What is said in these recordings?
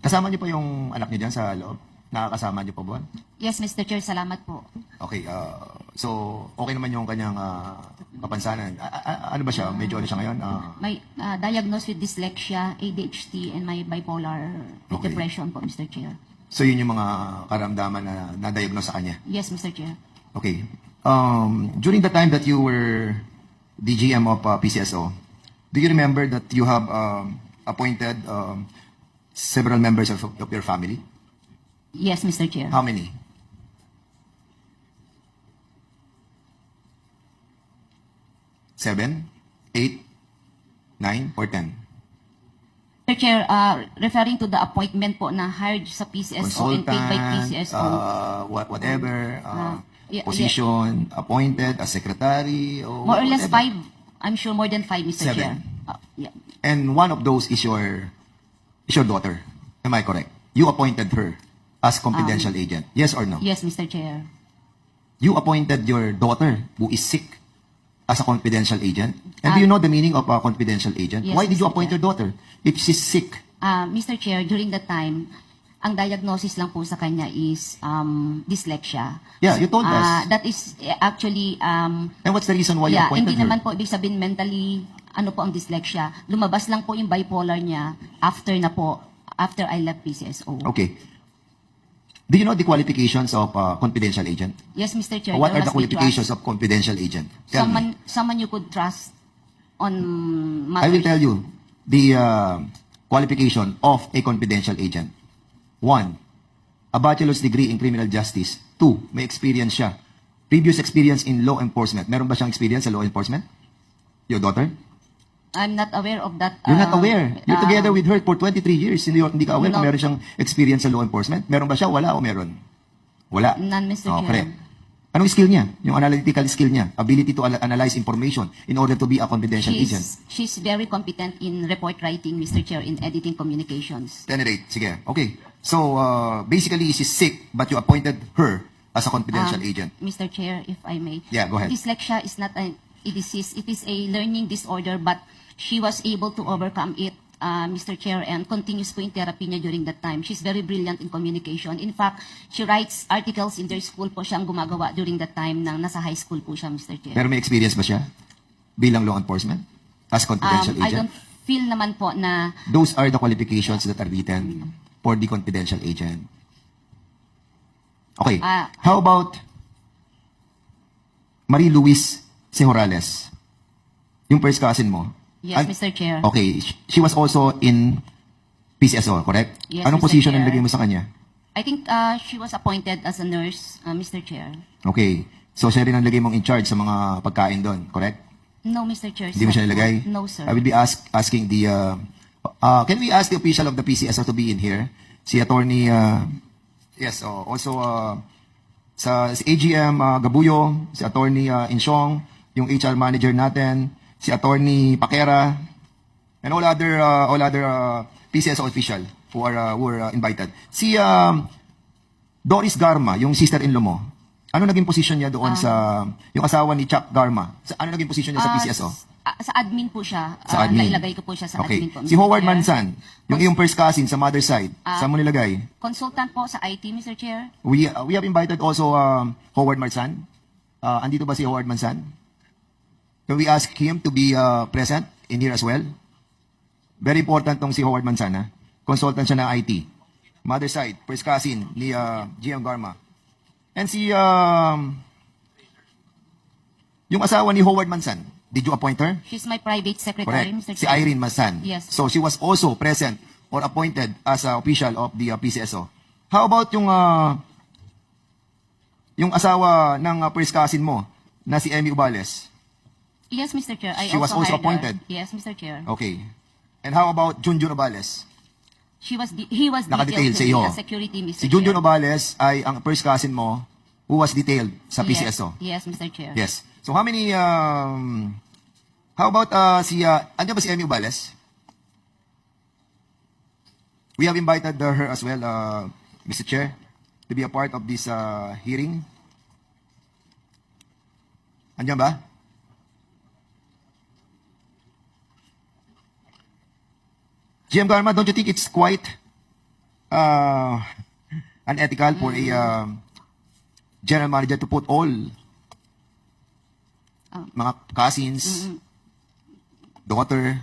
Kasama niyo pa yung anak niyo dyan sa loob? Nakakasama niyo pa ba? Yes, Mr. Chair, salamat po. Okay, so okay naman yung kanyang kapansanan. Ano ba siya? Medyo ano siya ngayon? May diagnosed with dyslexia, ADHD, and may bipolar Okay. depression po, Mr. Chair. So yun yung mga karamdaman na na-diagnose sa kanya. Yes, Mr. Chair. Okay. During the time that you were DGM of PCSO, do you remember that you have appointed several members of your family? Yes, Mr. Chair. How many? Seven, 8, 9, or 10? Mr. Chair, referring to the appointment po na hired sa PCSO and paid by PCSO. Whatever, yeah, position, appointed as secretary, or More or less whatever. 5. I'm sure more than 5, Mr. Chair. Seven. Yeah. And one of those is your daughter. Am I correct? You appointed her as confidential agent. Yes or no? Yes, Mr. Chair. You appointed your daughter who is sick as a confidential agent. And do you know the meaning of a confidential agent? Yes, Why did you Mr. appoint Chair. your daughter if she's sick? Mr. Chair, during that time, ang diagnosis lang po sa kanya is dyslexia. Yeah, you told us. That is actually And what's the reason why you yeah, appointed hindi her? naman po ibig sabihin mentally ano po ang dyslexia. Lumabas lang po yung bipolar niya after I left PCSO. Okay. Do you know the qualifications of confidential agent? Yes, Mr. Chair. What there are the must be qualifications trust. of confidential agent? Tell me. Someone you could trust on I will matters. tell you the qualification of a confidential agent. 1, a bachelor's degree in criminal justice. 2, may experience siya. Previous experience in law enforcement. Meron ba siyang experience sa law enforcement? Your daughter? I'm not aware of that. You're not aware. You're together with her for 23 years. Hindi ka aware No. kung meron siyang experience sa law enforcement? Meron ba siya? Wala o meron? Wala. None, Mr. Oh, Chair. correct. Anong skill niya? Yung analytical skill niya. Ability to analyze information in order to be a confidential agent. She's very competent in report writing, Mr. Chair, in editing communications. Generate. Sige. Okay. So, basically, she's sick, but you appointed her as a confidential agent. Mr. Chair, if I may. Yeah, go ahead. Dyslexia is not a disease. It is a learning disorder, but she was able to overcome it, Mr. Chair, and continues po in therapy niya during that time. She's very brilliant in communication. In fact, she writes articles in their school po siyang gumagawa during that time nang nasa high school po siya, Mr. Chair. Pero may experience ba siya bilang law enforcement as confidential I agent? don't feel naman po na Those are the qualifications that are written for the confidential agent. Okay. How about Marie Luis Sejorales? Yung first cousin mo? yes, Mr. Chair. Okay. She was also in PCSO, correct? Yes, Anong Mr. position ang Chair. lagay mo sa kanya? I think she was appointed as a nurse, Mr. Chair. Okay. So, siya rin ang lagay mong in charge sa mga pagkain doon, correct? No, Mr. Chair. Hindi mo siya nilagay? No, sir. I will be asking the... can we ask the official of the PCSO to be in here? Si attorney... yes, also si AGM Gabuyo, si attorney Insyong, yung HR manager natin, si attorney Paquera, and all other PCSO official who are invited. Si Doris Garma, yung sister-in-law mo, ano naging position niya doon sa yung asawa ni Chuck Garma? Ano naging position niya sa PCSO? Sa admin po siya. Sa admin. Nailagay ko po siya sa Okay. admin po. Si Mr. Howard Chair. Mansan, yung iyong first cousin sa mother side, saan mo nilagay? Consultant po sa IT, Mr. Chair. We have invited also Howard Mansan. Andito ba si Howard Mansan? Can we ask him to be present in here as well? Very important tong si Howard Mansan, ha? Consultant siya ng IT. Mother side, first cousin ni GM Garma. And si yung asawa ni Howard Mansan, did you appoint her? She's my private secretary, Correct. Mr. Si Chair. Irene Mansan. Yes. So she was also present or appointed as a official of the PCSO. How about yung asawa ng first cousin mo na si Emmy Ubales? Yes, Mr. Chair. I She was also hired her. appointed? Yes, Mr. Chair. Okay. And how about Junjun Ubales? He was Nakadetail detailed sa to iyo. be a security, Mr. Si Junjun Chair. Ubales ay ang first cousin mo who was detailed sa PCSO. Yes, Mr. Chair. Yes. So how many how about andyan ba si Emmy Ubales? We have invited her as well, Mr. Chair, to be a part of this hearing. Andyan ba? GM Garma, don't you think it's quite unethical for a general manager to put all mga cousins, daughter,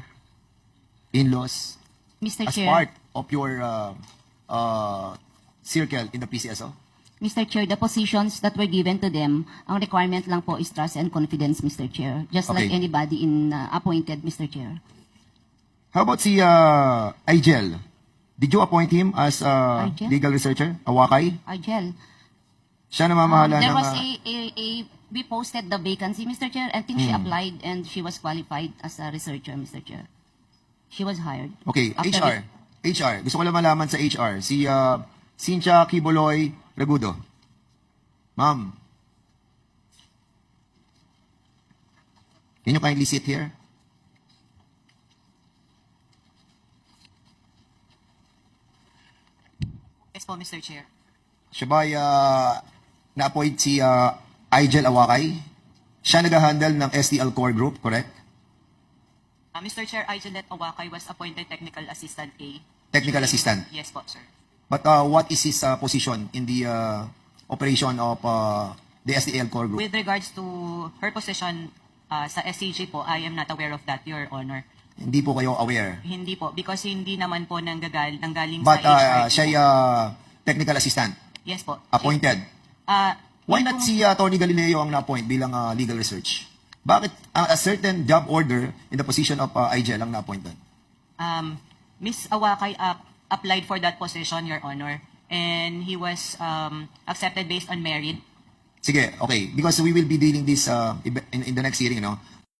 in-laws Mr. as Chair. part of your circle in the PCSO? Mr. Chair, the positions that were given to them, ang requirement lang po is trust and confidence, Mr. Chair. Just like Okay. anybody in appointed, Mr. Chair. How about si Igel? Did you appoint him as Igel? legal researcher? Awakay? Argel. Siya namamahala There ng... was we posted the vacancy, Mr. Chair. I think she applied and she was qualified as a researcher, Mr. Chair. She was hired. Okay, After HR. Gusto ko lang malaman sa HR. Si Cynthia Kiboloy Regudo. Ma'am. Can you kindly sit here? Yes po, Mr. Chair. Siya ba na-appoint si Igel Awakay? Siya nag-handle ng STL Core Group, correct? Mr. Chair, Igelet Awakay was appointed Technical Assistant A. Technical assistant. Yes po, sir. But what is his position in the operation of the STL Core Group? With regards to her position sa SCG po, I am not aware of that, Your Honor. Hindi po kayo aware. Hindi po, because hindi naman po nanggaling But sa HR. siya ay technical assistant, Yes po. appointed. Why not si Tony Galileo ang na-appoint bilang legal research? Bakit a certain job order in the position of Igel ang na-appoint doon? Miss Awakay applied for that position, Your Honor, and he was accepted based on merit. Sige, okay. Because we will be dealing this in the next hearing, no?